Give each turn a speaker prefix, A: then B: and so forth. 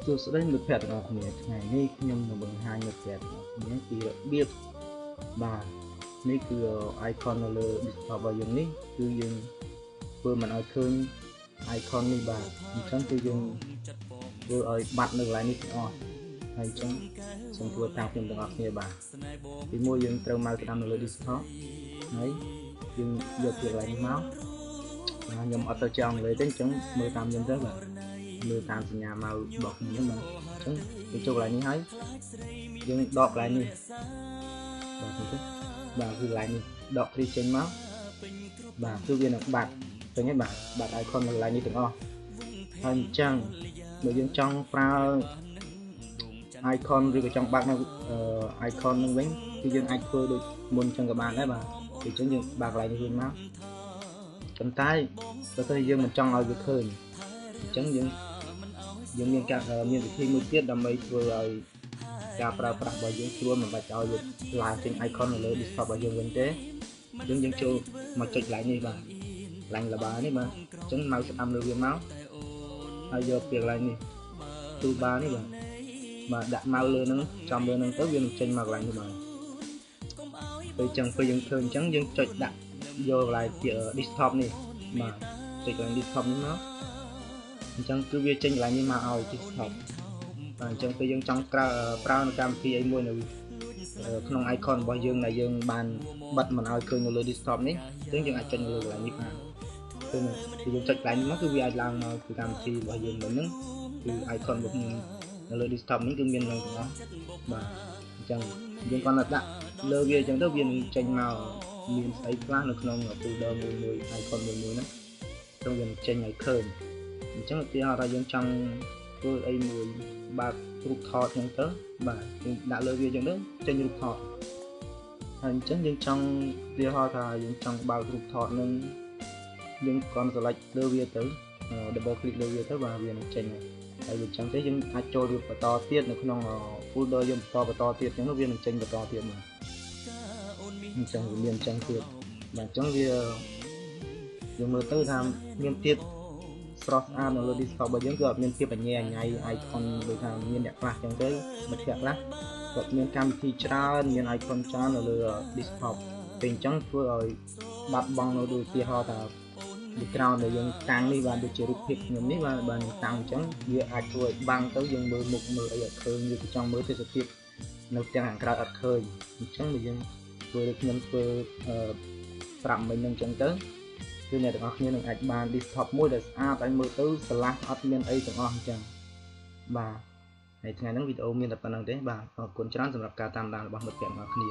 A: សួស្តីមិត្តភក្តិទាំងអស់គ្នាថ្ងៃនេះខ្ញុំនឹងបង្ហាញមិត្តភក្តិទាំងអស់គ្នាពីរបៀបបាទនេះគឺ icon នៅលើ desktop របស់យើងនេះគឺយើងធ្វើមិនឲ្យឃើញ icon នេះបាទអញ្ចឹងគឺយើងធ្វើឲ្យបាត់នៅកន្លែងនេះទាំងអស់ហើយអញ្ចឹងសូមធ្វើតាមខ្ញុំទាំងអស់គ្នាបាទទីមួយយើងត្រូវមកស្ដាំនៅលើ desktop ហើយយើងយកពីកន្លែងនេះមកខ្ញុំអត់ទៅចង់លើទេអញ្ចឹងមើលតាមខ្ញុំទៅបាទមើលតាមសញ្ញាមករបស់ខ្ញុំបាទអញ្ចឹងយើងចូលកន្លែងនេះហើយយើងដកកន្លែងនេះបាទឃើញទេបាទគឺកន្លែងនេះដកគ្រីចេញមកបាទគឺវានឹងបាត់ឃើញទេបាទបាត់ icon នៅកន្លែងនេះទាំងអស់ហើយអញ្ចឹងបើយើងចង់ប្រើ icon ឬក៏ចង់បាត់នៅ icon នឹងវិញគឺយើងអាចធ្វើដូចមុនអញ្ចឹងក៏បានដែរបាទអញ្ចឹងយើងបាក់កន្លែងនេះវិញមកប៉ុន្តែបើសិនជាយើងមិនចង់ឲ្យវាឃើញអញ្ចឹងយើងមានវិធីមួយទៀតដើម្បីធ្វើឲ្យការប្រើប្រាស់របស់យើងស្រួលមិនបាច់ឲ្យវាឡើងចេញ icon នៅលើ desktop របស់យើងវិញទេអញ្ចឹងយើងចូលមកចុចកន្លែងនេះបាទកន្លែង label នេះបាទអញ្ចឹងមកស្ដាំលើវាមកហើយយកពីកន្លែងនេះ toolbar នេះបាទដាក់មកលើហ្នឹងចំលើហ្នឹងទៅវានឹងចេញមកកន្លែងនេះបាទពេលអញ្ចឹងពេលយើងឃើញអញ្ចឹងយើងចុចដាក់យកកន្លែង desktop នេះបាទចុចកន្លែង desktop នេះមកអញ្ចឹងគឺវាចេញកន្លែងនេះមកឲ្យ desktop បាទអញ្ចឹងពេលយើងចង់ប្រើនៅកម្មវិធីអីមួយនៅក្នុង icon របស់យើងដែលយើងបានបិទមិនឲ្យឃើញនៅលើ desktop នេះអញ្ចឹងយើងអាចចុចលើកន្លែងនេះបានគឺយើងចុចកន្លែងនេះមកគឺវាអាចឡើងមកពីកម្មវិធីរបស់យើងហ្នឹងគឺ icon របស់ខ្ញុំនៅលើ desktop នេះគឺមានឡើងទាំងអស់បាទអញ្ចឹងយើងគ្រាន់តែដាក់លើវាអញ្ចឹងទៅវានឹងចេញមកមានស្អីខ្លះនៅក្នុង folder មួយ icon មួយហ្នឹងទៅវានឹងចេញឲ្យឃើញអញ្ចឹងឧទាហរណ៍ថាយើងចង់ធ្វើអីមួយបើករូបថតអញ្ចឹងទៅបាទយើងដាក់លើវាអញ្ចឹងទៅចេញរូបថតហើយអញ្ចឹងយើងចង់ឧទាហរណ៍ថាយើងចង់បើករូបថតនឹងយើងគ្រាន់ select លើវាទៅ double click លើវាទៅបាទវានឹងចេញហើយវាអញ្ចឹងទេយើងអាចចូលវាបន្តទៀតនៅក្នុង folder យើងបន្តទៀតអញ្ចឹងវានឹងចេញបន្តទៀតបាទអញ្ចឹងវាមានអញ្ចឹងទៀតបាទអញ្ចឹងវាយើងមើលទៅថាមានភាពស្រស់ស្អាតនៅលើ desktop របស់យើងគឺអត់មានភាពអញ្ញែអញ្ញៃ icon ដូចថាមានអ្នកខ្លះអញ្ចឹងទៅមិត្តភក្តិខ្លះគាត់មានកម្មវិធីច្រើនមាន icon ច្រើននៅលើ desktop ពេលអញ្ចឹងធ្វើឲ្យបាត់បង់នៅដូចឧទាហរណ៍ថា background ដែលយើងតាំងនេះបានដូចជារូបភាពខ្ញុំនេះបានតាំងអញ្ចឹងវាអាចធ្វើឲ្យបាំងទៅយើងមើលមុខមើលអីអត់ឃើញឬក៏ចង់មើលទេសភាពនៅផ្ទាំងខាងក្រៅអត់ឃើញអញ្ចឹងយើងធ្វើដូចខ្ញុំធ្វើប្រាប់មិញហ្នឹងអញ្ចឹងទៅគឺអ្នកទាំងអស់គ្នានឹងអាចបាន desktop មួយដែលស្អាតហើយមើលទៅស្រឡះអត់មានអីទាំងអស់អញ្ចឹងបាទហើយថ្ងៃហ្នឹងវីដេអូមានតែប៉ុណ្្នឹងទេបាទអរគុណច្រើនសម្រាប់ការតាមដានរបស់មិត្តភក្តិទាំងអស់គ្នា